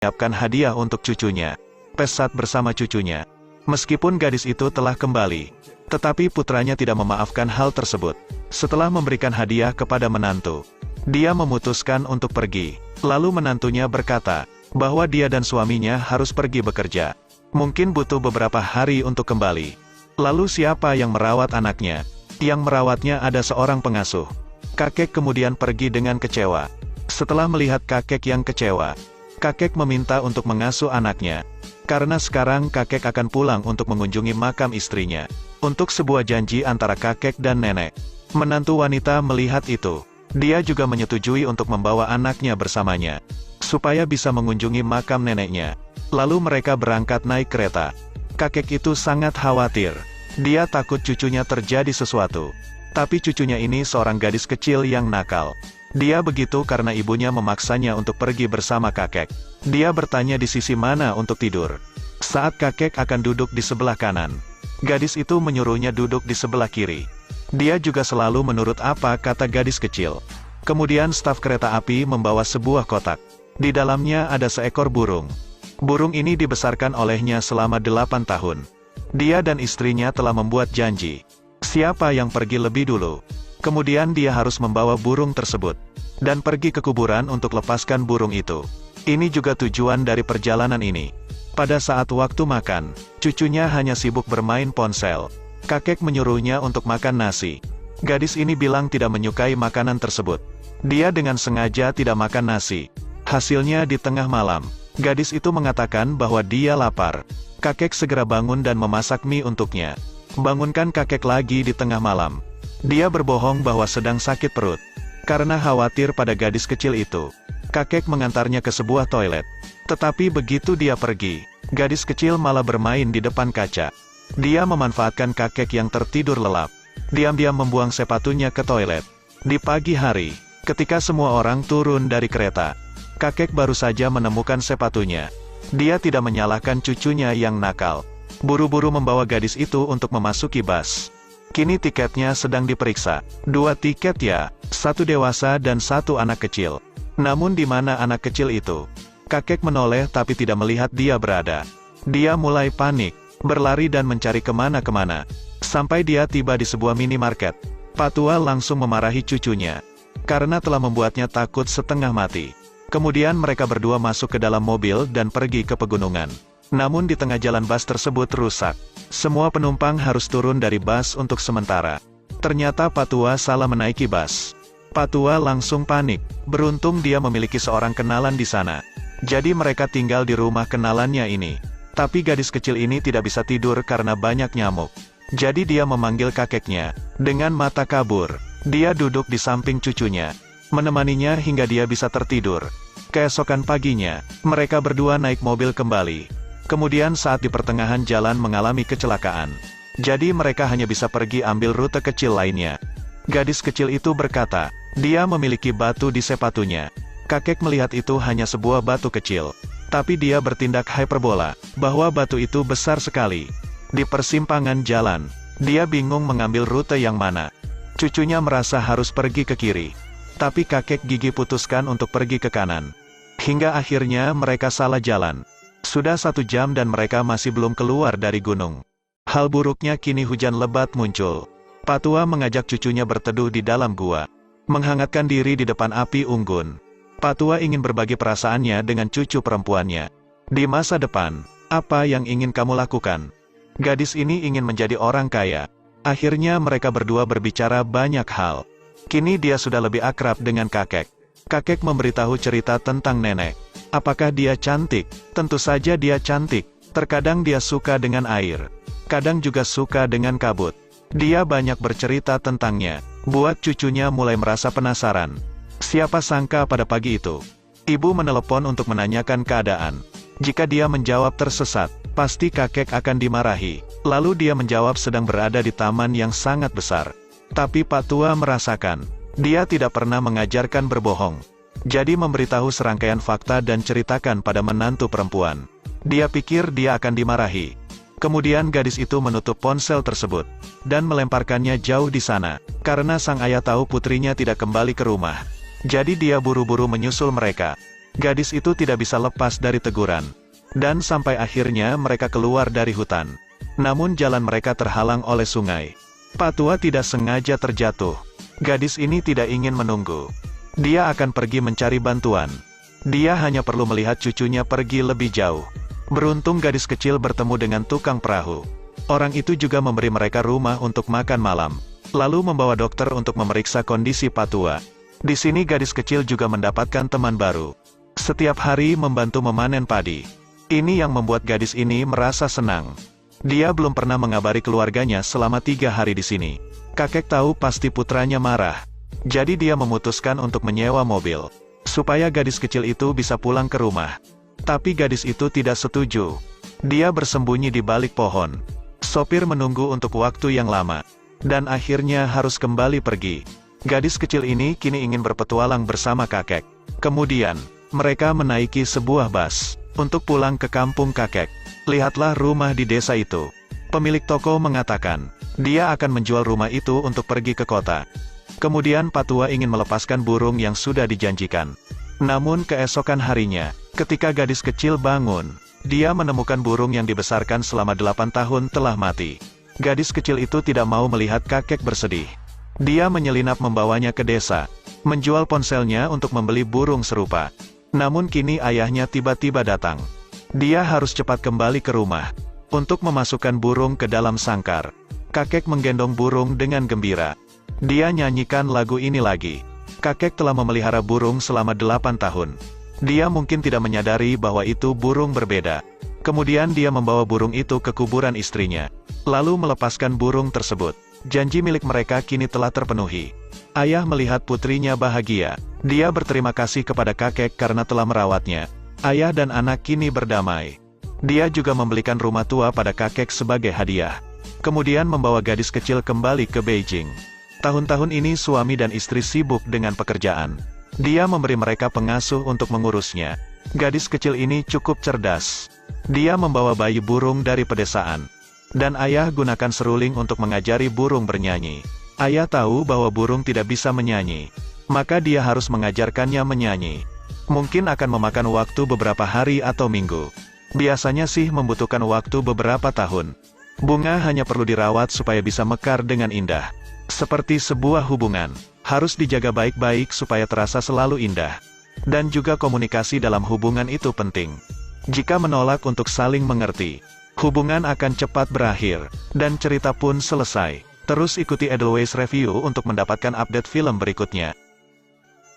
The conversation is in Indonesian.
menyiapkan hadiah untuk cucunya. Pesat bersama cucunya. Meskipun gadis itu telah kembali, tetapi putranya tidak memaafkan hal tersebut. Setelah memberikan hadiah kepada menantu, dia memutuskan untuk pergi. Lalu menantunya berkata, bahwa dia dan suaminya harus pergi bekerja. Mungkin butuh beberapa hari untuk kembali. Lalu siapa yang merawat anaknya? Yang merawatnya ada seorang pengasuh. Kakek kemudian pergi dengan kecewa. Setelah melihat kakek yang kecewa, kakek meminta untuk mengasuh anaknya. Karena sekarang kakek akan pulang untuk mengunjungi makam istrinya. Untuk sebuah janji antara kakek dan nenek. Menantu wanita melihat itu. Dia juga menyetujui untuk membawa anaknya bersamanya. Supaya bisa mengunjungi makam neneknya. Lalu mereka berangkat naik kereta. Kakek itu sangat khawatir. Dia takut cucunya terjadi sesuatu. Tapi cucunya ini seorang gadis kecil yang nakal. Dia begitu karena ibunya memaksanya untuk pergi bersama kakek. Dia bertanya di sisi mana untuk tidur. Saat kakek akan duduk di sebelah kanan, gadis itu menyuruhnya duduk di sebelah kiri. Dia juga selalu menurut apa kata gadis kecil. Kemudian staf kereta api membawa sebuah kotak. Di dalamnya ada seekor burung. Burung ini dibesarkan olehnya selama 8 tahun. Dia dan istrinya telah membuat janji. Siapa yang pergi lebih dulu? Kemudian dia harus membawa burung tersebut. Dan pergi ke kuburan untuk lepaskan burung itu. Ini juga tujuan dari perjalanan ini. Pada saat waktu makan, cucunya hanya sibuk bermain ponsel. Kakek menyuruhnya untuk makan nasi. Gadis ini bilang tidak menyukai makanan tersebut. Dia dengan sengaja tidak makan nasi. Hasilnya di tengah malam, gadis itu mengatakan bahwa dia lapar. Kakek segera bangun dan memasak mie untuknya. Bangunkan kakek lagi di tengah malam. Dia berbohong bahwa sedang sakit perut. Karena khawatir pada gadis kecil itu, kakek mengantarnya ke sebuah toilet. Tetapi begitu dia pergi, gadis kecil malah bermain di depan kaca. Dia memanfaatkan kakek yang tertidur lelap. Diam-diam membuang sepatunya ke toilet. Di pagi hari, ketika semua orang turun dari kereta, kakek baru saja menemukan sepatunya. Dia tidak menyalahkan cucunya yang nakal. Buru-buru membawa gadis itu untuk memasuki bus. Kini tiketnya sedang diperiksa. 2 tiket ya, 1 dewasa dan 1 anak kecil. Namun di mana anak kecil itu? Kakek menoleh tapi tidak melihat dia berada. Dia mulai panik, berlari dan mencari kemana-kemana. Sampai dia tiba di sebuah minimarket. Patua langsung memarahi cucunya. Karena telah membuatnya takut setengah mati. Kemudian mereka berdua masuk ke dalam mobil dan pergi ke pegunungan. Namun di tengah jalan bus tersebut rusak. Semua penumpang harus turun dari bus untuk sementara. Ternyata Patua salah menaiki bus. Patua langsung panik. Beruntung dia memiliki seorang kenalan di sana. Jadi mereka tinggal di rumah kenalannya ini. Tapi gadis kecil ini tidak bisa tidur karena banyak nyamuk. Jadi dia memanggil kakeknya. Dengan mata kabur, dia duduk di samping cucunya, menemaninya hingga dia bisa tertidur. Keesokan paginya, mereka berdua naik mobil kembali. Kemudian saat di pertengahan jalan mengalami kecelakaan. Jadi mereka hanya bisa pergi ambil rute kecil lainnya. Gadis kecil itu berkata, dia memiliki batu di sepatunya. Kakek melihat itu hanya sebuah batu kecil. Tapi dia bertindak hiperbola, bahwa batu itu besar sekali. Di persimpangan jalan, dia bingung mengambil rute yang mana. Cucunya merasa harus pergi ke kiri. Tapi kakek gigi putuskan untuk pergi ke kanan. Hingga akhirnya mereka salah jalan. Sudah 1 jam dan mereka masih belum keluar dari gunung. Hal buruknya kini hujan lebat muncul. Patua mengajak cucunya berteduh di dalam gua. Menghangatkan diri di depan api unggun. Patua ingin berbagi perasaannya dengan cucu perempuannya. Di masa depan, apa yang ingin kamu lakukan? Gadis ini ingin menjadi orang kaya. Akhirnya mereka berdua berbicara banyak hal. Kini dia sudah lebih akrab dengan kakek. Kakek memberitahu cerita tentang nenek. Apakah dia cantik? Tentu saja dia cantik. Terkadang dia suka dengan air. Kadang juga suka dengan kabut. Dia banyak bercerita tentangnya. Buat cucunya mulai merasa penasaran. Siapa sangka pada pagi itu, ibu menelepon untuk menanyakan keadaan. Jika dia menjawab tersesat, pasti kakek akan dimarahi. Lalu dia menjawab sedang berada di taman yang sangat besar. Tapi Pak Tua merasakan, dia tidak pernah mengajarkan berbohong. Jadi memberitahu serangkaian fakta dan ceritakan pada menantu perempuan. Dia pikir dia akan dimarahi. Kemudian gadis itu menutup ponsel tersebut, dan melemparkannya jauh di sana, karena sang ayah tahu putrinya tidak kembali ke rumah. Jadi dia buru-buru menyusul mereka. Gadis itu tidak bisa lepas dari teguran. Dan sampai akhirnya mereka keluar dari hutan. Namun jalan mereka terhalang oleh sungai. Pak Tua tidak sengaja terjatuh. Gadis ini tidak ingin menunggu. Dia akan pergi mencari bantuan. Dia hanya perlu melihat cucunya pergi lebih jauh. Beruntung gadis kecil bertemu dengan tukang perahu. Orang itu juga memberi mereka rumah untuk makan malam. Lalu membawa dokter untuk memeriksa kondisi Pak Tua. Di sini gadis kecil juga mendapatkan teman baru. Setiap hari membantu memanen padi. Ini yang membuat gadis ini merasa senang. Dia belum pernah mengabari keluarganya selama 3 hari di sini. Kakek tahu pasti putranya marah. Jadi dia memutuskan untuk menyewa mobil. Supaya gadis kecil itu bisa pulang ke rumah. Tapi gadis itu tidak setuju. Dia bersembunyi di balik pohon. Sopir menunggu untuk waktu yang lama. Dan akhirnya harus kembali pergi. Gadis kecil ini kini ingin berpetualang bersama kakek. Kemudian, mereka menaiki sebuah bus untuk pulang ke kampung kakek. Lihatlah rumah di desa itu. Pemilik toko mengatakan, dia akan menjual rumah itu untuk pergi ke kota. Kemudian Pak Tua ingin melepaskan burung yang sudah dijanjikan. Namun keesokan harinya, ketika gadis kecil bangun, dia menemukan burung yang dibesarkan selama 8 tahun telah mati. Gadis kecil itu tidak mau melihat kakek bersedih. Dia menyelinap membawanya ke desa, menjual ponselnya untuk membeli burung serupa. Namun kini ayahnya tiba-tiba datang. Dia harus cepat kembali ke rumah untuk memasukkan burung ke dalam sangkar. Kakek menggendong burung dengan gembira. Dia nyanyikan lagu ini lagi. Kakek telah memelihara burung selama 8 tahun. Dia mungkin tidak menyadari bahwa itu burung berbeda. Kemudian dia membawa burung itu ke kuburan istrinya. Lalu melepaskan burung tersebut. Janji milik mereka kini telah terpenuhi. Ayah melihat putrinya bahagia. Dia berterima kasih kepada kakek karena telah merawatnya. Ayah dan anak kini berdamai. Dia juga membelikan rumah tua pada kakek sebagai hadiah. Kemudian membawa gadis kecil kembali ke Beijing. Tahun-tahun ini suami dan istri sibuk dengan pekerjaan. Dia memberi mereka pengasuh untuk mengurusnya. Gadis kecil ini cukup cerdas. Dia membawa bayi burung dari pedesaan. Dan ayah gunakan seruling untuk mengajari burung bernyanyi. Ayah tahu bahwa burung tidak bisa menyanyi. Maka dia harus mengajarkannya menyanyi. Mungkin akan memakan waktu beberapa hari atau minggu. Biasanya sih membutuhkan waktu beberapa tahun. Bunga hanya perlu dirawat supaya bisa mekar dengan indah. Seperti sebuah hubungan, harus dijaga baik-baik supaya terasa selalu indah. Dan juga komunikasi dalam hubungan itu penting. Jika menolak untuk saling mengerti, hubungan akan cepat berakhir, dan cerita pun selesai. Terus ikuti Edelweiss Review untuk mendapatkan update film berikutnya.